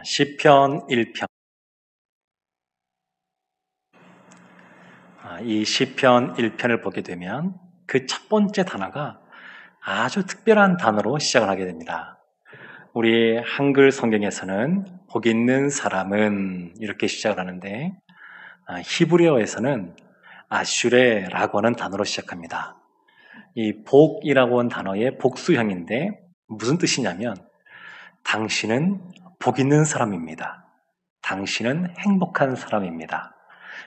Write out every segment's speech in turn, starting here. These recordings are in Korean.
시편 1편. 이 시편 1편을 보게 되면 그 첫 번째 단어가 아주 특별한 단어로 시작을 하게 됩니다. 우리 한글 성경에서는 복 있는 사람은 이렇게 시작을 하는데 히브리어에서는 아슈레라고 하는 단어로 시작합니다. 이 복이라고 하는 단어의 복수형인데 무슨 뜻이냐면 당신은 복 있는 사람입니다. 당신은 행복한 사람입니다.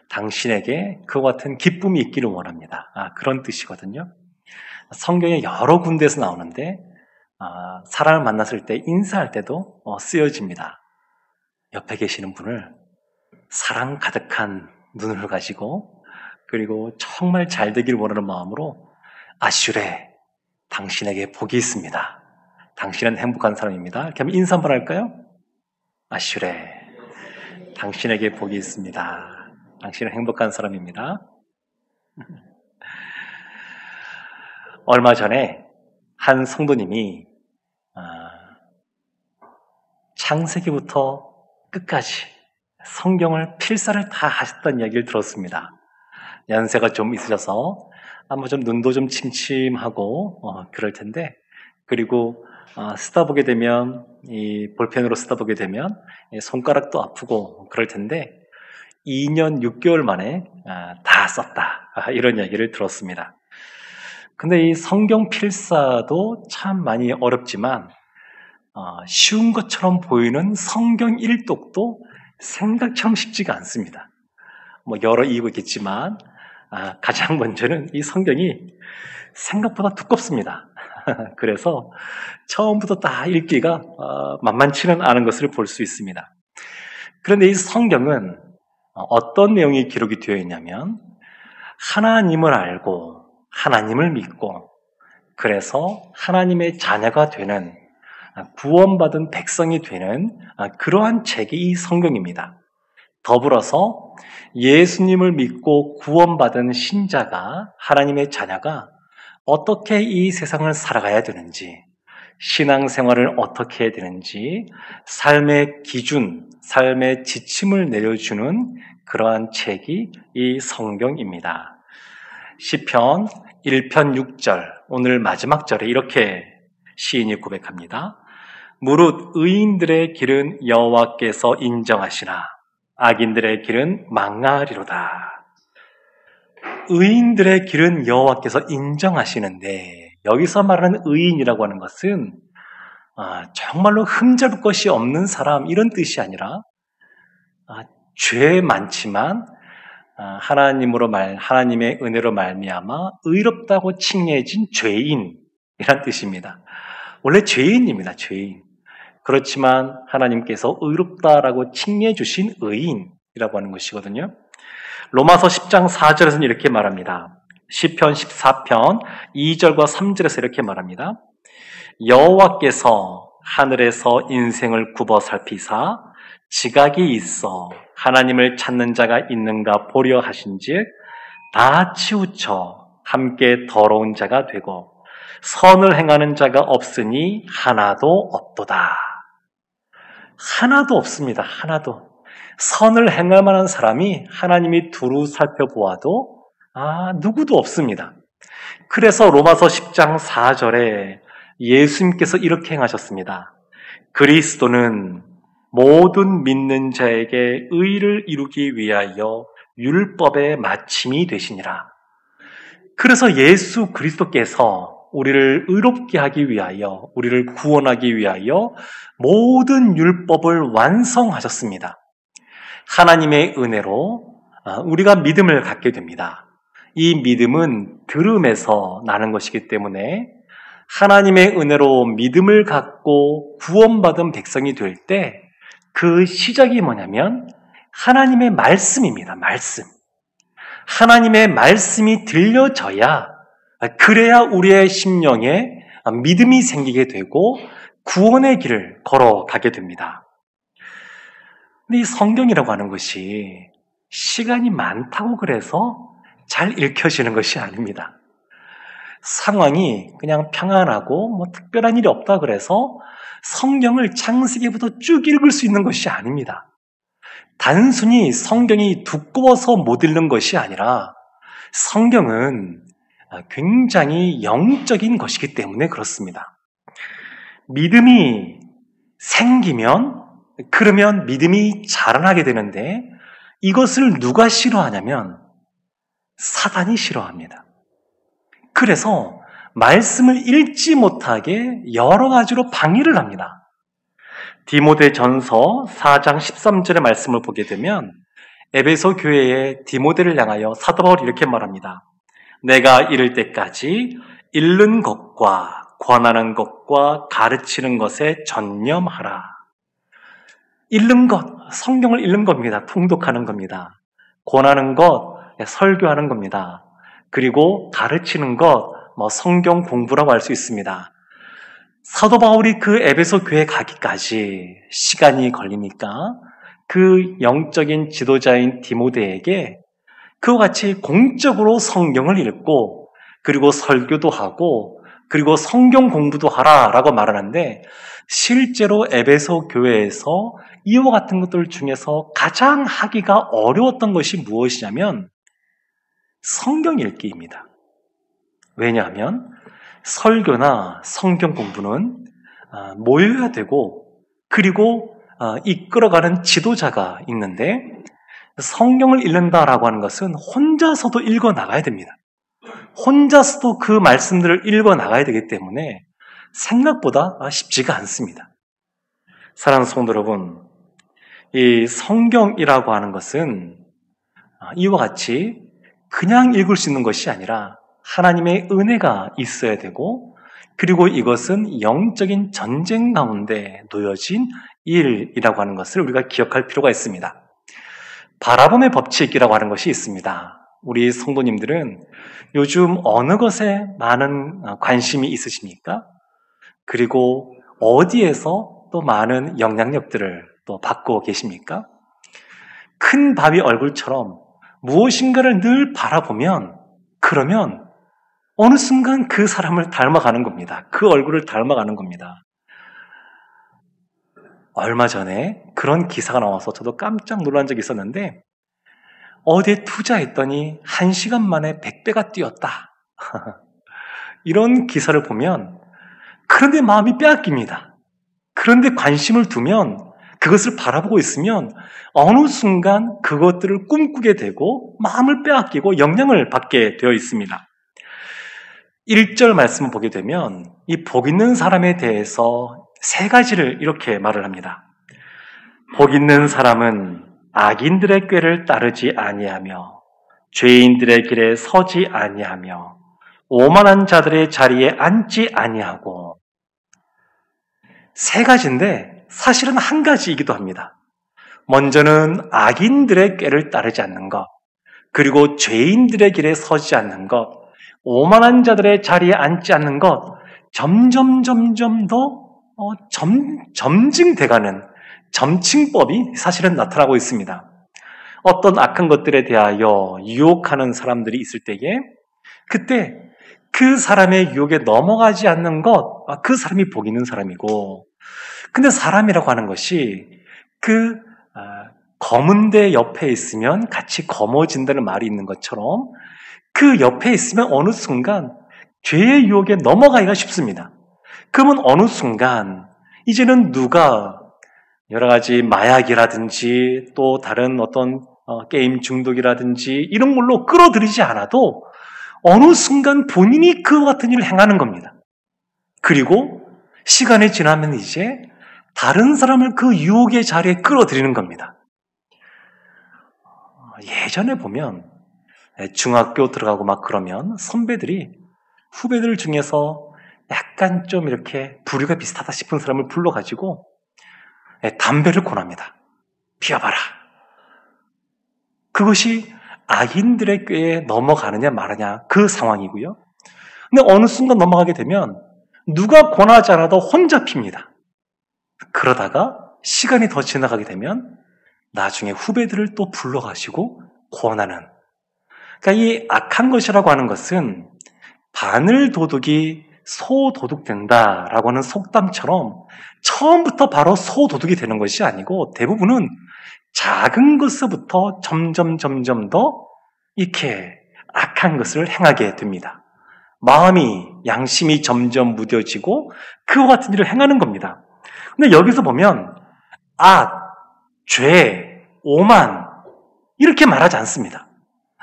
당신에게 그와 같은 기쁨이 있기를 원합니다. 그런 뜻이거든요. 성경에 여러 군데에서 나오는데 사람을 만났을 때 인사할 때도 쓰여집니다. 옆에 계시는 분을 사랑 가득한 눈을 가지고 그리고 정말 잘 되길 원하는 마음으로 아슈레, 당신에게 복이 있습니다. 당신은 행복한 사람입니다. 이렇게 하면 인사 한번 할까요? 아슈레, 당신에게 복이 있습니다. 당신은 행복한 사람입니다. 얼마 전에 한 성도님이 창세기부터 끝까지 성경을 필사를 다 하셨다는 이야기를 들었습니다. 연세가 좀 있으셔서 아마 좀 눈도 좀 침침하고 그럴 텐데, 그리고 쓰다 보게 되면 이 볼펜으로 쓰다 보게 되면 손가락도 아프고 그럴 텐데 2년 6개월 만에 다 썼다, 이런 이야기를 들었습니다. 근데 이 성경 필사도 참 많이 어렵지만 쉬운 것처럼 보이는 성경 일독도 생각처럼 쉽지가 않습니다. 여러 이유가 있겠지만 가장 먼저는 이 성경이 생각보다 두껍습니다. 그래서 처음부터 다 읽기가 만만치는 않은 것을 볼 수 있습니다. 그런데 이 성경은 어떤 내용이 기록이 되어 있냐면 하나님을 알고 하나님을 믿고 그래서 하나님의 자녀가 되는, 구원받은 백성이 되는 그러한 책이 이 성경입니다. 더불어서 예수님을 믿고 구원받은 신자가, 하나님의 자녀가 어떻게 이 세상을 살아가야 되는지, 신앙생활을 어떻게 해야 되는지, 삶의 기준, 삶의 지침을 내려주는 그러한 책이 이 성경입니다. 시편 1편 6절, 오늘 마지막 절에 이렇게 시인이 고백합니다. 무릇 의인들의 길은 여호와께서 인정하시나 악인들의 길은 망하리로다. 의인들의 길은 여호와께서 인정하시는데, 여기서 말하는 의인이라고 하는 것은 정말로 흠잡을 것이 없는 사람, 이런 뜻이 아니라 죄 많지만 하나님의 은혜로 말미암아 의롭다고 칭해진 죄인이란 뜻입니다. 원래 죄인입니다. 죄인. 그렇지만 하나님께서 의롭다라고 칭해 주신 의인이라고 하는 것이거든요. 로마서 10장 4절에서는 이렇게 말합니다. 시편 14편 2절과 3절에서 이렇게 말합니다. 여호와께서 하늘에서 인생을 굽어 살피사 지각이 있어 하나님을 찾는 자가 있는가 보려 하신즉 다 치우쳐 함께 더러운 자가 되고 선을 행하는 자가 없으니 하나도 없도다. 하나도 없습니다. 하나도. 선을 행할 만한 사람이 하나님이 두루 살펴보아도 누구도 없습니다. 그래서 로마서 10장 4절에 예수님께서 이렇게 행하셨습니다. 그리스도는 모든 믿는 자에게 의를 이루기 위하여 율법의 마침이 되시니라. 그래서 예수 그리스도께서 우리를 의롭게 하기 위하여, 우리를 구원하기 위하여 모든 율법을 완성하셨습니다. 하나님의 은혜로 우리가 믿음을 갖게 됩니다. 이 믿음은 들음에서 나는 것이기 때문에 하나님의 은혜로 믿음을 갖고 구원받은 백성이 될 때 그 시작이 뭐냐면 하나님의 말씀입니다. 말씀. 하나님의 말씀이 들려져야, 그래야 우리의 심령에 믿음이 생기게 되고 구원의 길을 걸어가게 됩니다. 근데 이 성경이라고 하는 것이 시간이 많다고 그래서 잘 읽혀지는 것이 아닙니다. 상황이 그냥 평안하고 뭐 특별한 일이 없다 그래서 성경을 창세기부터 쭉 읽을 수 있는 것이 아닙니다. 단순히 성경이 두꺼워서 못 읽는 것이 아니라 성경은 굉장히 영적인 것이기 때문에 그렇습니다. 믿음이 생기면 그러면 믿음이 자라나게 되는데 이것을 누가 싫어하냐면 사단이 싫어합니다. 그래서 말씀을 읽지 못하게 여러 가지로 방해를 합니다. 디모데전서 4장 13절의 말씀을 보게 되면 에베소 교회의 디모데를 향하여 사도 바울이 이렇게 말합니다. 내가 이를 때까지 읽는 것과 권하는 것과 가르치는 것에 전념하라. 읽는 것, 성경을 읽는 겁니다. 통독하는 겁니다. 권하는 것, 설교하는 겁니다. 그리고 가르치는 것, 성경 공부라고 할 수 있습니다. 사도 바울이 그 에베소 교회 가기까지 시간이 걸리니까 그 영적인 지도자인 디모데에게 그와 같이 공적으로 성경을 읽고 그리고 설교도 하고 그리고 성경 공부도 하라라고 말하는데 실제로 에베소 교회에서 이와 같은 것들 중에서 가장 하기가 어려웠던 것이 무엇이냐면 성경 읽기입니다. 왜냐하면 설교나 성경 공부는 모여야 되고 그리고 이끌어가는 지도자가 있는데 성경을 읽는다라고 하는 것은 혼자서도 읽어 나가야 됩니다. 혼자서도 그 말씀들을 읽어 나가야 되기 때문에 생각보다 쉽지가 않습니다. 사랑하는 성도 여러분, 이 성경이라고 하는 것은 이와 같이 그냥 읽을 수 있는 것이 아니라 하나님의 은혜가 있어야 되고 그리고 이것은 영적인 전쟁 가운데 놓여진 일이라고 하는 것을 우리가 기억할 필요가 있습니다. 바라봄의 법칙이라고 하는 것이 있습니다. 우리 성도님들은 요즘 어느 것에 많은 관심이 있으십니까? 그리고 어디에서 또 많은 영향력들을 또 받고 계십니까? 큰 바위 얼굴처럼 무엇인가를 늘 바라보면 그러면 어느 순간 그 사람을 닮아가는 겁니다. 그 얼굴을 닮아가는 겁니다. 얼마 전에 그런 기사가 나와서 저도 깜짝 놀란 적이 있었는데 어디에 투자했더니 1시간 만에 100배가 뛰었다. 이런 기사를 보면 그런데 마음이 빼앗깁니다. 그런데 관심을 두면 그것을 바라보고 있으면 어느 순간 그것들을 꿈꾸게 되고 마음을 빼앗기고 영향을 받게 되어 있습니다. 1절 말씀을 보게 되면 이 복 있는 사람에 대해서 3가지를 이렇게 말을 합니다. 복 있는 사람은 악인들의 꾀를 따르지 아니하며 죄인들의 길에 서지 아니하며 오만한 자들의 자리에 앉지 아니하고 3가지인데 사실은 1가지이기도 합니다. 먼저는 악인들의 꾀를 따르지 않는 것, 그리고 죄인들의 길에 서지 않는 것, 오만한 자들의 자리에 앉지 않는 것, 점점 더 점증돼가는 점칭법이 사실은 나타나고 있습니다. 어떤 악한 것들에 대하여 유혹하는 사람들이 있을 때에 그때 그 사람의 유혹에 넘어가지 않는 것, 그 사람이 복 있는 사람이고, 근데 사람이라고 하는 것이 그 검은 데 옆에 있으면 같이 검어진다는 말이 있는 것처럼 그 옆에 있으면 어느 순간 죄의 유혹에 넘어가기가 쉽습니다. 그러면 어느 순간 이제는 누가 여러 가지 마약이라든지 또 다른 어떤 게임 중독이라든지 이런 걸로 끌어들이지 않아도 어느 순간 본인이 그와 같은 일을 행하는 겁니다. 그리고 시간이 지나면 이제 다른 사람을 그 유혹의 자리에 끌어들이는 겁니다. 예전에 보면 중학교 들어가고 막 그러면 선배들이 후배들 중에서 약간 좀 이렇게 부류가 비슷하다 싶은 사람을 불러가지고 담배를 권합니다. 피워봐라. 그것이 악인들의 꾀에 넘어가느냐 마느냐 그 상황이고요. 근데 어느 순간 넘어가게 되면 누가 권하지 않아도 혼자 핍니다. 그러다가 시간이 더 지나가게 되면 나중에 후배들을 또 불러가시고 권하는. 그러니까 이 악한 것이라고 하는 것은 바늘 도둑이 소도둑 된다라고 하는 속담처럼 처음부터 바로 소도둑이 되는 것이 아니고 대부분은 작은 것서부터 점점 더 이렇게 악한 것을 행하게 됩니다. 마음이, 양심이 점점 무뎌지고 그와 같은 일을 행하는 겁니다. 근데 여기서 보면 악, 죄, 오만 이렇게 말하지 않습니다.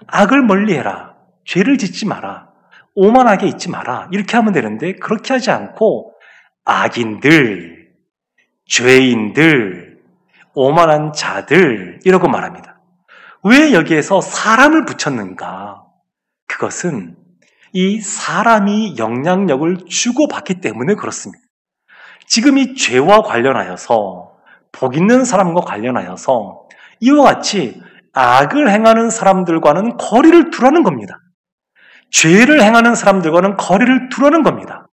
악을 멀리해라, 죄를 짓지 마라, 오만하게 있지 마라 이렇게 하면 되는데 그렇게 하지 않고 악인들, 죄인들, 오만한 자들 이라고 말합니다. 왜 여기에서 사람을 붙였는가? 그것은 이 사람이 영향력을 주고받기 때문에 그렇습니다. 지금 이 죄와 관련하여서 복 있는 사람과 관련하여서 이와 같이 악을 행하는 사람들과는 거리를 두라는 겁니다. 죄를 행하는 사람들과는 거리를 두라는 겁니다.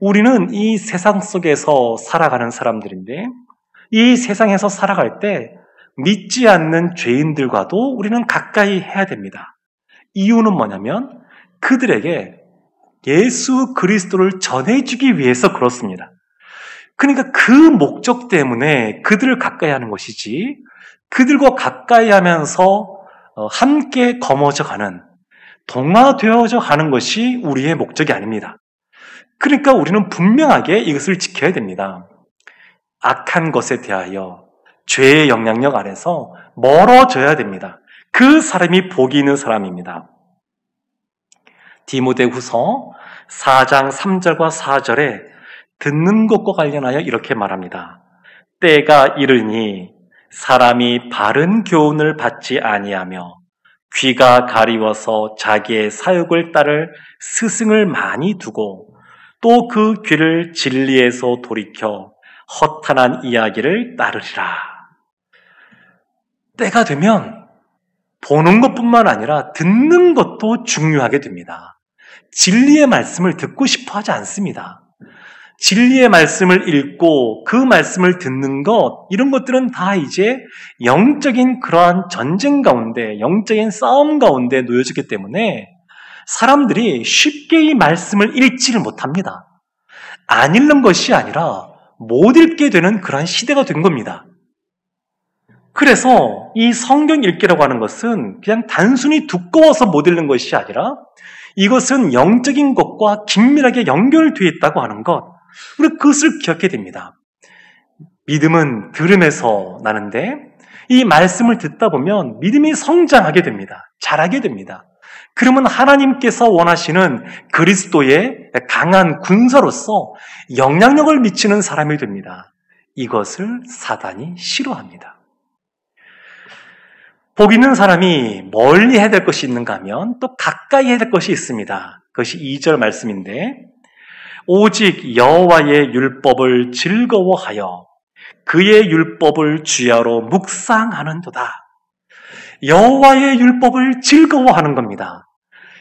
우리는 이 세상 속에서 살아가는 사람들인데 이 세상에서 살아갈 때 믿지 않는 죄인들과도 우리는 가까이 해야 됩니다. 이유는 뭐냐면 그들에게 예수 그리스도를 전해주기 위해서 그렇습니다. 그러니까 그 목적 때문에 그들을 가까이 하는 것이지 그들과 가까이 하면서 함께 거머져 가는, 동화되어져 가는 것이 우리의 목적이 아닙니다. 그러니까 우리는 분명하게 이것을 지켜야 됩니다. 악한 것에 대하여 죄의 영향력 아래서 멀어져야 됩니다. 그 사람이 복이 있는 사람입니다. 디모데후서 4장 3절과 4절에 듣는 것과 관련하여 이렇게 말합니다. 때가 이르니 사람이 바른 교훈을 받지 아니하며 귀가 가리워서 자기의 사욕을 따를 스승을 많이 두고 또 그 귀를 진리에서 돌이켜 허탄한 이야기를 따르리라. 때가 되면 보는 것뿐만 아니라 듣는 것도 중요하게 됩니다. 진리의 말씀을 듣고 싶어 하지 않습니다. 진리의 말씀을 읽고 그 말씀을 듣는 것, 이런 것들은 다 이제 영적인 그러한 전쟁 가운데, 영적인 싸움 가운데 놓여지기 때문에 사람들이 쉽게 이 말씀을 읽지를 못합니다. 안 읽는 것이 아니라 못 읽게 되는 그러한 시대가 된 겁니다. 그래서 이 성경 읽기라고 하는 것은 그냥 단순히 두꺼워서 못 읽는 것이 아니라 이것은 영적인 것과 긴밀하게 연결되어 있다고 하는 것, 우리 그것을 기억해야 됩니다. 믿음은 들음에서 나는데 이 말씀을 듣다 보면 믿음이 성장하게 됩니다. 자라게 됩니다. 그러면 하나님께서 원하시는 그리스도의 강한 군사로서 영향력을 미치는 사람이 됩니다. 이것을 사단이 싫어합니다. 복 있는 사람이 멀리 해야 될 것이 있는가 하면 또 가까이 해야 될 것이 있습니다. 그것이 2절 말씀인데 오직 여호와의 율법을 즐거워하여 그의 율법을 주야로 묵상하는도다. 여호와의 율법을 즐거워하는 겁니다.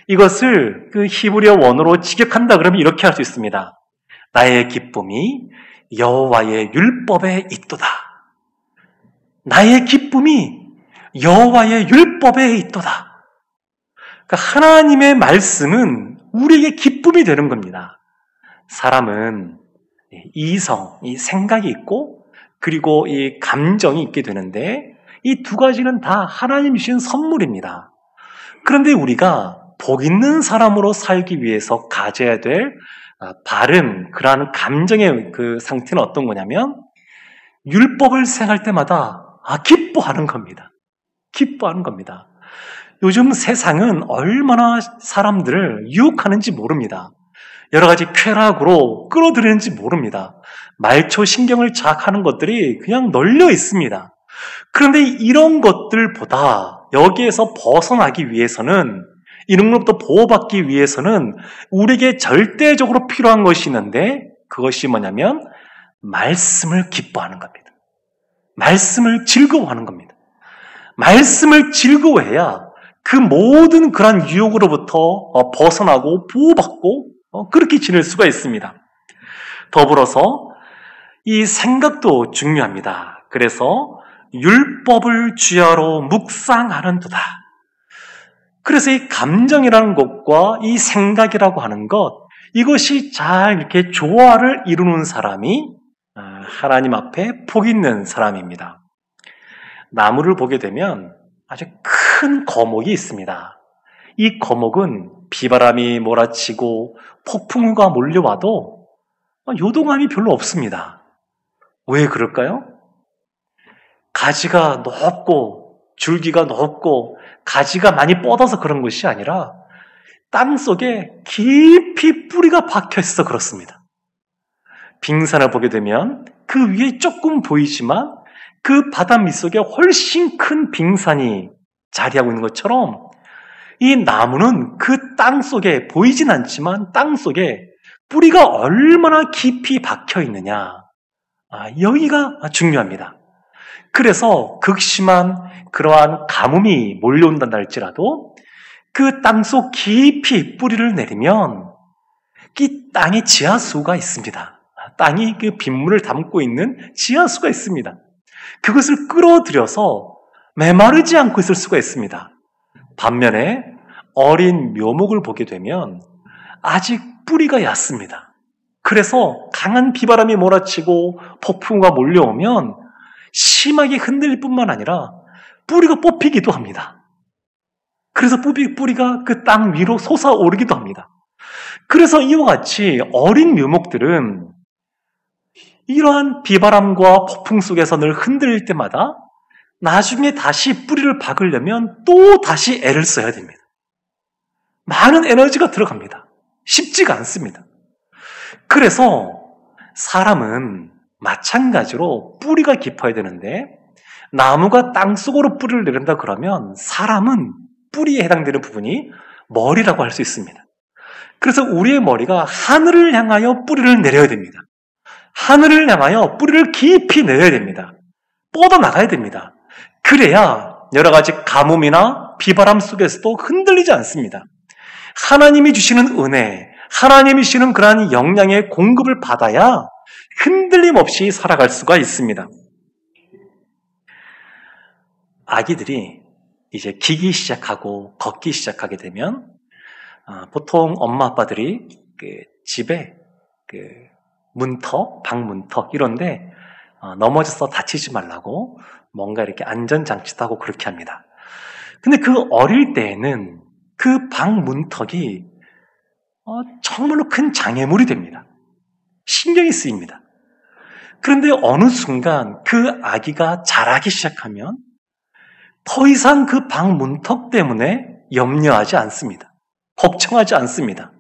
이것을 그 히브리어 원어로 직역한다 그러면 이렇게 할 수 있습니다. 나의 기쁨이 여호와의 율법에 있도다. 나의 기쁨이 여호와의 율법에 있도다. 그러니까 하나님의 말씀은 우리에게 기쁨이 되는 겁니다. 사람은 이성, 이 생각이 있고 그리고 이 감정이 있게 되는데 이 두 가지는 다 하나님 주신 선물입니다. 그런데 우리가 복 있는 사람으로 살기 위해서 가져야 될 바른 그러한 감정의 그 상태는 어떤 거냐면 율법을 생각할 때마다 기뻐하는 겁니다. 기뻐하는 겁니다. 요즘 세상은 얼마나 사람들을 유혹하는지 모릅니다. 여러 가지 쾌락으로 끌어들이는지 모릅니다. 말초 신경을 자극하는 것들이 그냥 널려 있습니다. 그런데 이런 것들보다 여기에서 벗어나기 위해서는, 이놈으로부터 보호받기 위해서는 우리에게 절대적으로 필요한 것이 있는데 그것이 뭐냐면 말씀을 기뻐하는 겁니다. 말씀을 즐거워하는 겁니다. 말씀을 즐거워해야 그 모든 그런 유혹으로부터 벗어나고 보호받고 그렇게 지낼 수가 있습니다. 더불어서 이 생각도 중요합니다. 그래서 율법을 주야로 묵상하는도다. 그래서 이 감정이라는 것과 이 생각이라고 하는 것, 이것이 잘 이렇게 조화를 이루는 사람이 하나님 앞에 복 있는 사람입니다. 나무를 보게 되면 아주 큰 거목이 있습니다. 이 거목은 비바람이 몰아치고 폭풍우가 몰려와도 요동함이 별로 없습니다. 왜 그럴까요? 가지가 높고 줄기가 높고 가지가 많이 뻗어서 그런 것이 아니라 땅 속에 깊이 뿌리가 박혀 있어 그렇습니다. 빙산을 보게 되면 그 위에 조금 보이지만 그 바다 밑속에 훨씬 큰 빙산이 자리하고 있는 것처럼 이 나무는 그 땅 속에 보이진 않지만 땅 속에 뿌리가 얼마나 깊이 박혀 있느냐, 여기가 중요합니다. 그래서 극심한 그러한 가뭄이 몰려온단다 할지라도 그 땅속 깊이 뿌리를 내리면 이 땅에 지하수가 있습니다. 땅이 그 빗물을 담고 있는 지하수가 있습니다. 그것을 끌어들여서 메마르지 않고 있을 수가 있습니다. 반면에 어린 묘목을 보게 되면 아직 뿌리가 얕습니다. 그래서 강한 비바람이 몰아치고 폭풍우가 몰려오면 심하게 흔들릴 뿐만 아니라 뿌리가 뽑히기도 합니다. 그래서 뿌리가 그 땅 위로 솟아오르기도 합니다. 그래서 이와 같이 어린 묘목들은 이러한 비바람과 폭풍 속에서 늘 흔들릴 때마다 나중에 다시 뿌리를 박으려면 또 다시 애를 써야 됩니다. 많은 에너지가 들어갑니다. 쉽지가 않습니다. 그래서 사람은 마찬가지로 뿌리가 깊어야 되는데 나무가 땅속으로 뿌리를 내린다 그러면 사람은 뿌리에 해당되는 부분이 머리라고 할 수 있습니다. 그래서 우리의 머리가 하늘을 향하여 뿌리를 내려야 됩니다. 하늘을 향하여 뿌리를 깊이 내려야 됩니다. 뻗어나가야 됩니다. 그래야 여러 가지 가뭄이나 비바람 속에서도 흔들리지 않습니다. 하나님이 주시는 은혜, 하나님이 주시는 그러한 영양의 공급을 받아야 흔들림 없이 살아갈 수가 있습니다. 아기들이 이제 기기 시작하고 걷기 시작하게 되면 보통 엄마 아빠들이 집에 문턱, 방 문턱 이런데 넘어져서 다치지 말라고 뭔가 이렇게 안전장치도 하고 그렇게 합니다. 근데 그 어릴 때에는 그 방 문턱이 정말로 큰 장애물이 됩니다. 신경이 쓰입니다. 그런데 어느 순간 그 아기가 자라기 시작하면 더 이상 그 방 문턱 때문에 염려하지 않습니다. 걱정하지 않습니다.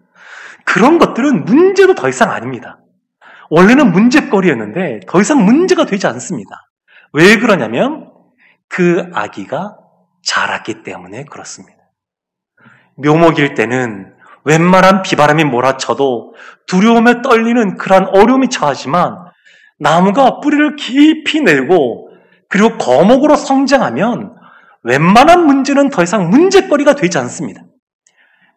그런 것들은 문제도 더 이상 아닙니다. 원래는 문제거리였는데 더 이상 문제가 되지 않습니다. 왜 그러냐면 그 아기가 자랐기 때문에 그렇습니다. 묘목일 때는 웬만한 비바람이 몰아쳐도 두려움에 떨리는 그러한 어려움이 처하지만 나무가 뿌리를 깊이 내고 그리고 거목으로 성장하면 웬만한 문제는 더 이상 문제거리가 되지 않습니다.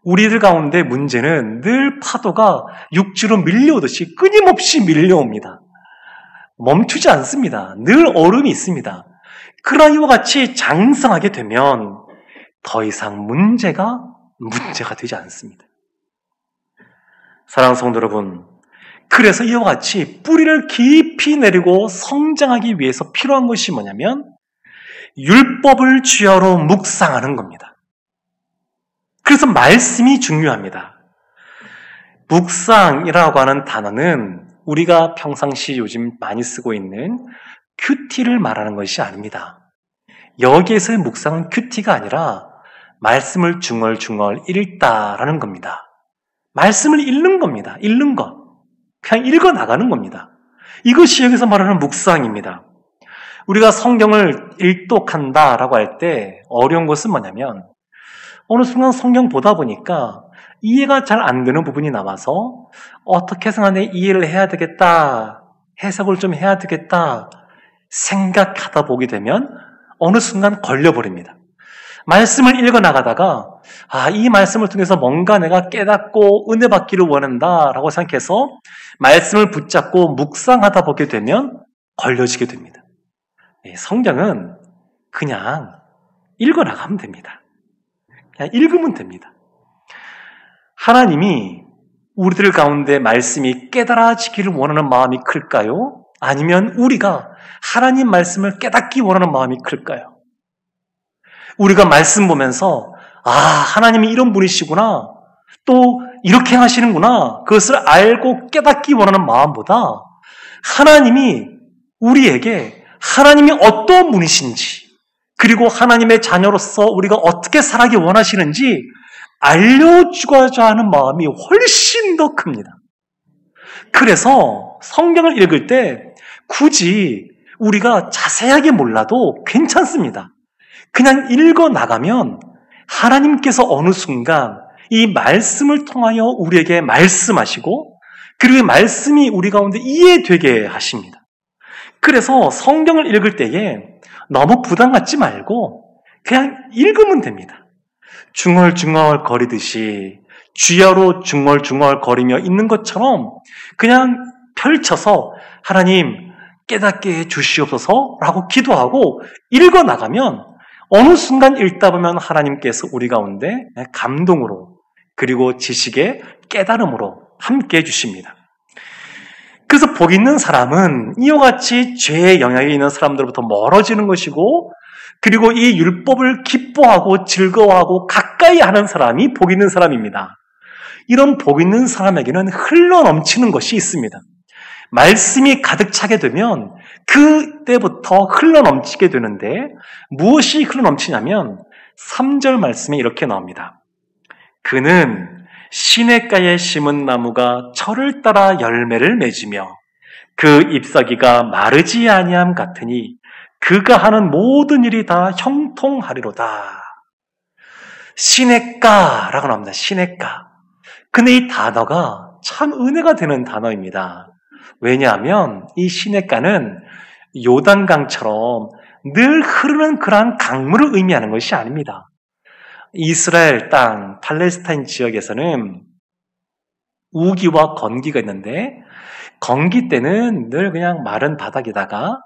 우리들 가운데 문제는 늘 파도가 육지로 밀려오듯이 끊임없이 밀려옵니다. 멈추지 않습니다. 늘 얼음이 있습니다. 그러나 이와 같이 장성하게 되면 더 이상 문제가 되지 않습니다. 사랑하는 성도 여러분, 그래서 이와 같이 뿌리를 깊이 내리고 성장하기 위해서 필요한 것이 뭐냐면 율법을 주야로 묵상하는 겁니다. 그래서 말씀이 중요합니다. 묵상이라고 하는 단어는 우리가 평상시 요즘 많이 쓰고 있는 큐티를 말하는 것이 아닙니다. 여기에서의 묵상은 큐티가 아니라 말씀을 중얼중얼 읽다라는 겁니다. 말씀을 읽는 겁니다. 읽는 것. 그냥 읽어나가는 겁니다. 이것이 여기서 말하는 묵상입니다. 우리가 성경을 일독한다라고 할 때 어려운 것은 뭐냐면 어느 순간 성경 보다 보니까 이해가 잘 안 되는 부분이 남아서 어떻게 해석하네 이해를 해야 되겠다, 해석을 좀 해야 되겠다 생각하다 보게 되면 어느 순간 걸려버립니다. 말씀을 읽어나가다가 이 말씀을 통해서 뭔가 내가 깨닫고 은혜 받기를 원한다라고 생각해서 말씀을 붙잡고 묵상하다 보게 되면 걸려지게 됩니다. 성경은 그냥 읽어나가면 됩니다. 그냥 읽으면 됩니다. 하나님이 우리들 가운데 말씀이 깨달아지기를 원하는 마음이 클까요? 아니면 우리가 하나님 말씀을 깨닫기 원하는 마음이 클까요? 우리가 말씀 보면서 하나님이 이런 분이시구나, 또 이렇게 하시는구나, 그것을 알고 깨닫기 원하는 마음보다 하나님이 우리에게 하나님이 어떤 분이신지, 그리고 하나님의 자녀로서 우리가 어떻게 살아가기 원하시는지 알려주고자 하는 마음이 훨씬 더 큽니다. 그래서 성경을 읽을 때 굳이 우리가 자세하게 몰라도 괜찮습니다. 그냥 읽어 나가면 하나님께서 어느 순간 이 말씀을 통하여 우리에게 말씀하시고, 그리고 이 말씀이 우리 가운데 이해되게 하십니다. 그래서 성경을 읽을 때에 너무 부담 갖지 말고 그냥 읽으면 됩니다. 중얼중얼 거리듯이, 쥐야로 중얼중얼 거리며 있는 것처럼 그냥 펼쳐서 하나님 깨닫게 해주시옵소서 라고 기도하고 읽어 나가면 어느 순간 읽다 보면 하나님께서 우리 가운데 감동으로, 그리고 지식의 깨달음으로 함께 해주십니다. 그래서 복 있는 사람은 이와 같이 죄의 영향이 있는 사람들로부터 멀어지는 것이고, 그리고 이 율법을 기뻐하고 즐거워하고 가까이 하는 사람이 복 있는 사람입니다. 이런 복 있는 사람에게는 흘러넘치는 것이 있습니다. 말씀이 가득 차게 되면 그때부터 흘러넘치게 되는데, 무엇이 흘러넘치냐면 3절 말씀에 이렇게 나옵니다. 그는 시냇가에 심은 나무가 철을 따라 열매를 맺으며 그 잎사귀가 마르지 아니함 같으니 그가 하는 모든 일이 다 형통하리로다. 시냇가라고 나옵니다. 시냇가. 근데 이 단어가 참 은혜가 되는 단어입니다. 왜냐하면 이 시냇가는 요단강처럼 늘 흐르는 그러한 강물을 의미하는 것이 아닙니다. 이스라엘 땅, 팔레스타인 지역에서는 우기와 건기가 있는데, 건기 때는 늘 그냥 마른 바닥에다가,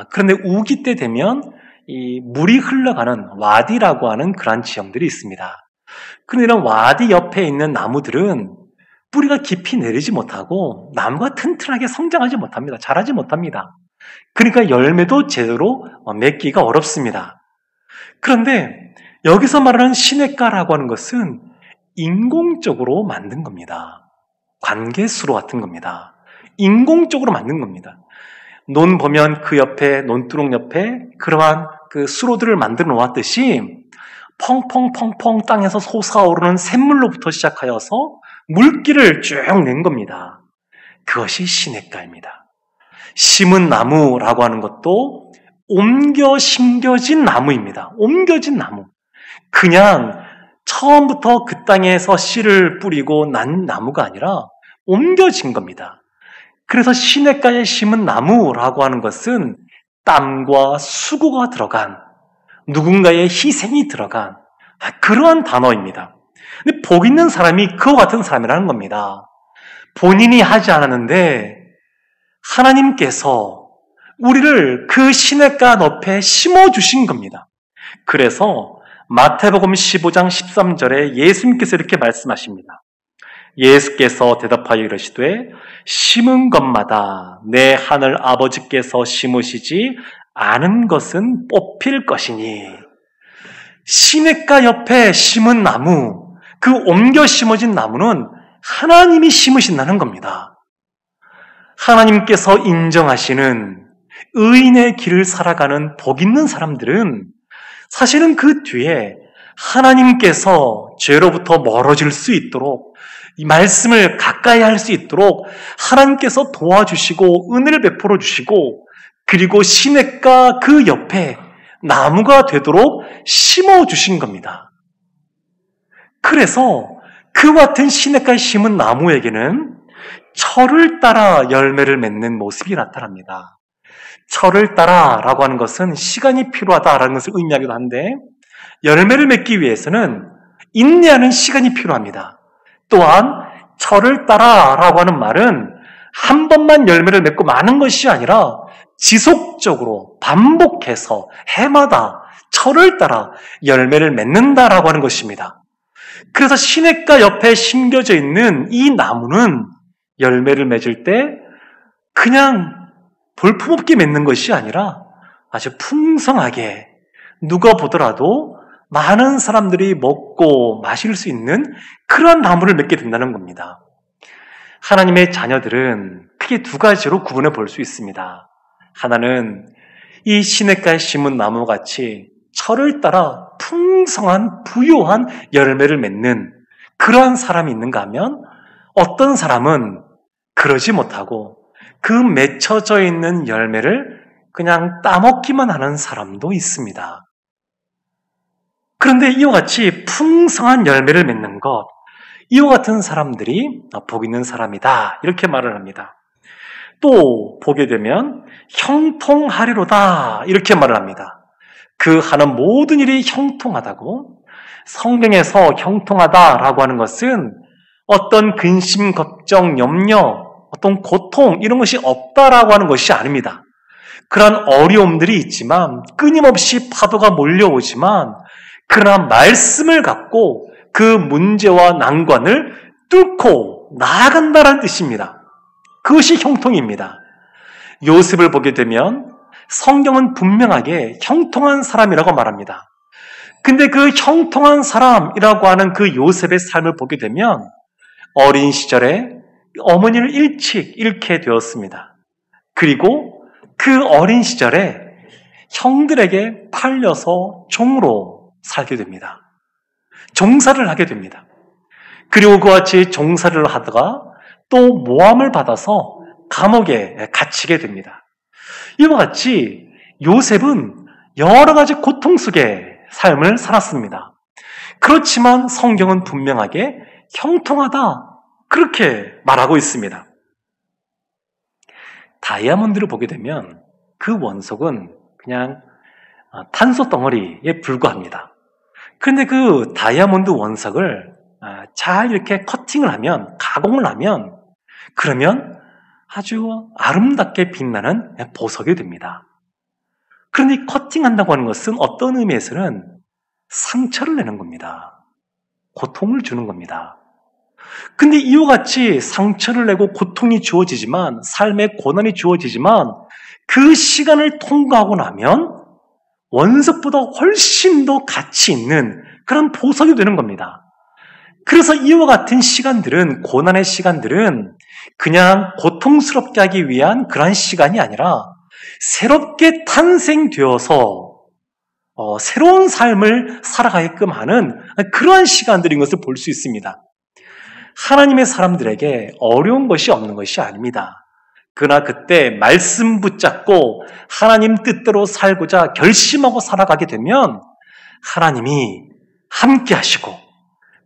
그런데 우기 때 되면 이 물이 흘러가는 와디라고 하는 그런 지형들이 있습니다. 그런데 이런 와디 옆에 있는 나무들은 뿌리가 깊이 내리지 못하고 나무가 튼튼하게 성장하지 못합니다. 자라지 못합니다. 그러니까 열매도 제대로 맺기가 어렵습니다. 그런데 여기서 말하는 시냇가라고 하는 것은 인공적으로 만든 겁니다. 관계수로 같은 겁니다. 인공적으로 만든 겁니다. 논 보면 그 옆에, 논두렁 옆에 그러한 그 수로들을 만들어 놓았듯이 펑펑펑펑 땅에서 솟아오르는 샘물로부터 시작하여서 물기를 쭉 낸 겁니다. 그것이 시냇가입니다. 심은 나무라고 하는 것도 옮겨 심겨진 나무입니다. 옮겨진 나무. 그냥 처음부터 그 땅에서 씨를 뿌리고 난 나무가 아니라 옮겨진 겁니다. 그래서 시냇가에 심은 나무라고 하는 것은 땀과 수고가 들어간, 누군가의 희생이 들어간 그러한 단어입니다. 근데 복 있는 사람이 그와 같은 사람이라는 겁니다. 본인이 하지 않았는데 하나님께서 우리를 그 시냇가 늪에 심어주신 겁니다. 그래서 마태복음 15장 13절에 예수님께서 이렇게 말씀하십니다. 예수께서 대답하여 이르시되 심은 것마다 내 하늘 아버지께서 심으시지 않은 것은 뽑힐 것이니, 시냇가 옆에 심은 나무, 그 옮겨 심어진 나무는 하나님이 심으신다는 겁니다. 하나님께서 인정하시는 의인의 길을 살아가는 복 있는 사람들은 사실은 그 뒤에 하나님께서 죄로부터 멀어질 수 있도록, 이 말씀을 가까이 할 수 있도록 하나님께서 도와주시고 은혜를 베풀어 주시고, 그리고 시냇가 그 옆에 나무가 되도록 심어주신 겁니다. 그래서 그 같은 시냇가에 심은 나무에게는 철을 따라 열매를 맺는 모습이 나타납니다. 철을 따라라고 하는 것은 시간이 필요하다라는 것을 의미하기도 한데, 열매를 맺기 위해서는 인내하는 시간이 필요합니다. 또한 철을 따라라고 하는 말은 한 번만 열매를 맺고 마는 것이 아니라 지속적으로 반복해서 해마다 철을 따라 열매를 맺는다라고 하는 것입니다. 그래서 시냇가 옆에 심겨져 있는 이 나무는 열매를 맺을 때 그냥 볼품없게 맺는 것이 아니라 아주 풍성하게 누가 보더라도 많은 사람들이 먹고 마실 수 있는 그런 나무를 맺게 된다는 겁니다. 하나님의 자녀들은 크게 두 가지로 구분해 볼 수 있습니다. 하나는 이 시냇가에 심은 나무같이 철을 따라 풍성한 부요한 열매를 맺는 그러한 사람이 있는가 하면 어떤 사람은 그러지 못하고 그 맺혀져 있는 열매를 그냥 따먹기만 하는 사람도 있습니다. 그런데 이와 같이 풍성한 열매를 맺는 것, 이와 같은 사람들이 복 있는 사람이다 이렇게 말을 합니다. 또 보게 되면 형통하리로다 이렇게 말을 합니다. 그 하는 모든 일이 형통하다고, 성경에서 형통하다라고 하는 것은 어떤 근심, 걱정, 염려, 어떤 고통 이런 것이 없다라고 하는 것이 아닙니다. 그러한 어려움들이 있지만 끊임없이 파도가 몰려오지만 그러나 말씀을 갖고 그 문제와 난관을 뚫고 나아간다는 뜻입니다. 그것이 형통입니다. 요셉을 보게 되면 성경은 분명하게 형통한 사람이라고 말합니다. 근데 그 형통한 사람이라고 하는 그 요셉의 삶을 보게 되면 어린 시절에 어머니를 일찍 잃게 되었습니다. 그리고 그 어린 시절에 형들에게 팔려서 종으로 살게 됩니다. 종사를 하게 됩니다. 그리고 그와 같이 종사를 하다가 또 모함을 받아서 감옥에 갇히게 됩니다. 이와 같이 요셉은 여러 가지 고통 속의 삶을 살았습니다. 그렇지만 성경은 분명하게 형통하다 그렇게 말하고 있습니다. 다이아몬드를 보게 되면 그 원석은 그냥 탄소 덩어리에 불과합니다. 그런데 그 다이아몬드 원석을 잘 이렇게 커팅을 하면, 가공을 하면 그러면 아주 아름답게 빛나는 보석이 됩니다. 그런데 이 커팅한다고 하는 것은 어떤 의미에서는 상처를 내는 겁니다. 고통을 주는 겁니다. 근데 이와 같이 상처를 내고 고통이 주어지지만, 삶의 고난이 주어지지만 그 시간을 통과하고 나면 원석보다 훨씬 더 가치 있는 그런 보석이 되는 겁니다. 그래서 이와 같은 시간들은, 고난의 시간들은 그냥 고통스럽게 하기 위한 그런 시간이 아니라 새롭게 탄생되어서 새로운 삶을 살아가게끔 하는 그러한 시간들인 것을 볼 수 있습니다. 하나님의 사람들에게 어려운 것이 없는 것이 아닙니다. 그러나 그때 말씀 붙잡고 하나님 뜻대로 살고자 결심하고 살아가게 되면 하나님이 함께 하시고,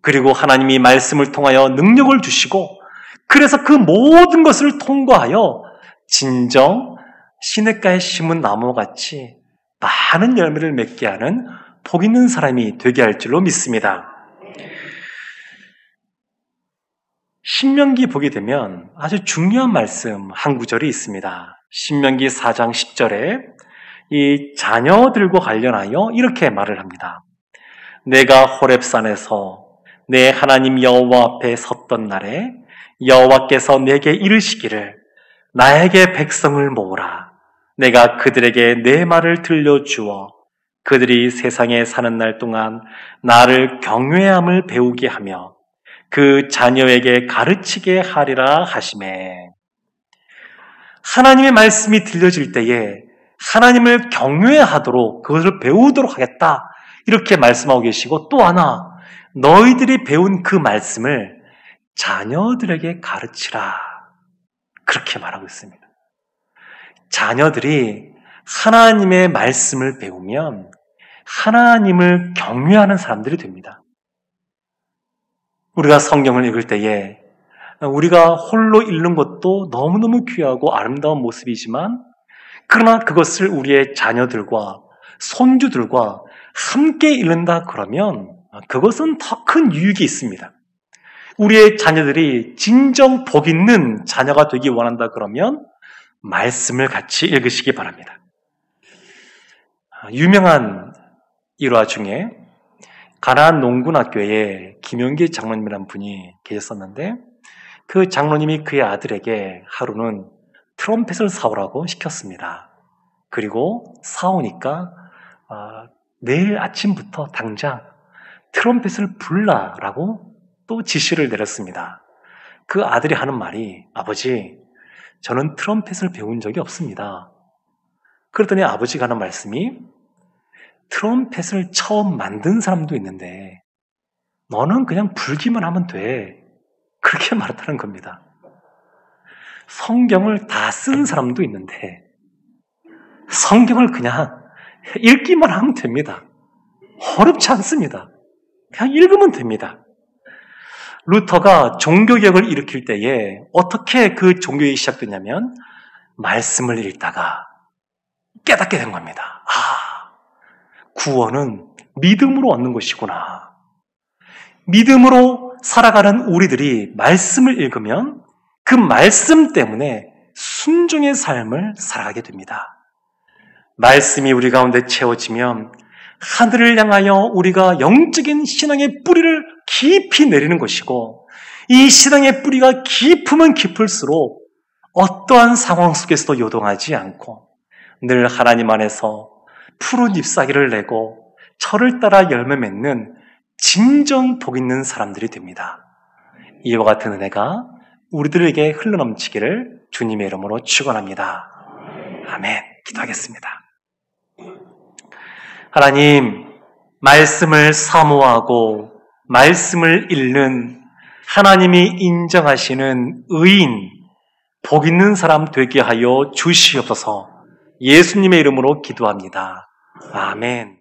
그리고 하나님이 말씀을 통하여 능력을 주시고, 그래서 그 모든 것을 통과하여 진정 시냇가에 심은 나무같이 많은 열매를 맺게 하는 복 있는 사람이 되게 할 줄로 믿습니다. 신명기 보게 되면 아주 중요한 말씀 한 구절이 있습니다. 신명기 4장 10절에 이 자녀들과 관련하여 이렇게 말을 합니다. 내가 호렙산에서 내 하나님 여호와 앞에 섰던 날에 여호와께서 내게 이르시기를 나에게 백성을 모으라. 내가 그들에게 내 말을 들려주어 그들이 세상에 사는 날 동안 나를 경외함을 배우게 하며 그 자녀에게 가르치게 하리라 하시매. 하나님의 말씀이 들려질 때에 하나님을 경외하도록 그것을 배우도록 하겠다 이렇게 말씀하고 계시고, 또 하나 너희들이 배운 그 말씀을 자녀들에게 가르치라 그렇게 말하고 있습니다. 자녀들이 하나님의 말씀을 배우면 하나님을 경외하는 사람들이 됩니다. 우리가 성경을 읽을 때에 우리가 홀로 읽는 것도 너무너무 귀하고 아름다운 모습이지만, 그러나 그것을 우리의 자녀들과 손주들과 함께 읽는다 그러면 그것은 더 큰 유익이 있습니다. 우리의 자녀들이 진정 복 있는 자녀가 되기 원한다 그러면 말씀을 같이 읽으시기 바랍니다. 유명한 일화 중에 가나안 농군학교에 김용기 장로님이라는 분이 계셨었는데 그 장로님이 그의 아들에게 하루는 트럼펫을 사오라고 시켰습니다. 그리고 사오니까 내일 아침부터 당장 트럼펫을 불라라고 또 지시를 내렸습니다. 그 아들이 하는 말이 아버지, 저는 트럼펫을 배운 적이 없습니다. 그랬더니 아버지가 하는 말씀이 트럼펫을 처음 만든 사람도 있는데 너는 그냥 불기만 하면 돼. 그렇게 말했다는 겁니다. 성경을 다 쓴 사람도 있는데 성경을 그냥 읽기만 하면 됩니다. 어렵지 않습니다. 그냥 읽으면 됩니다. 루터가 종교개혁을 일으킬 때에 어떻게 그 종교개혁이 시작됐냐면 말씀을 읽다가 깨닫게 된 겁니다. 구원은 믿음으로 얻는 것이구나. 믿음으로 살아가는 우리들이 말씀을 읽으면 그 말씀 때문에 순종의 삶을 살아가게 됩니다. 말씀이 우리 가운데 채워지면 하늘을 향하여 우리가 영적인 신앙의 뿌리를 깊이 내리는 것이고 이 신앙의 뿌리가 깊으면 깊을수록 어떠한 상황 속에서도 요동하지 않고 늘 하나님 안에서 푸른 잎사귀를 내고 철을 따라 열매 맺는 진정 복 있는 사람들이 됩니다. 이와 같은 은혜가 우리들에게 흘러넘치기를 주님의 이름으로 축원합니다. 아멘. 기도하겠습니다. 하나님, 말씀을 사모하고 말씀을 읽는 하나님이 인정하시는 의인, 복 있는 사람 되게 하여 주시옵소서. 예수님의 이름으로 기도합니다. 아멘.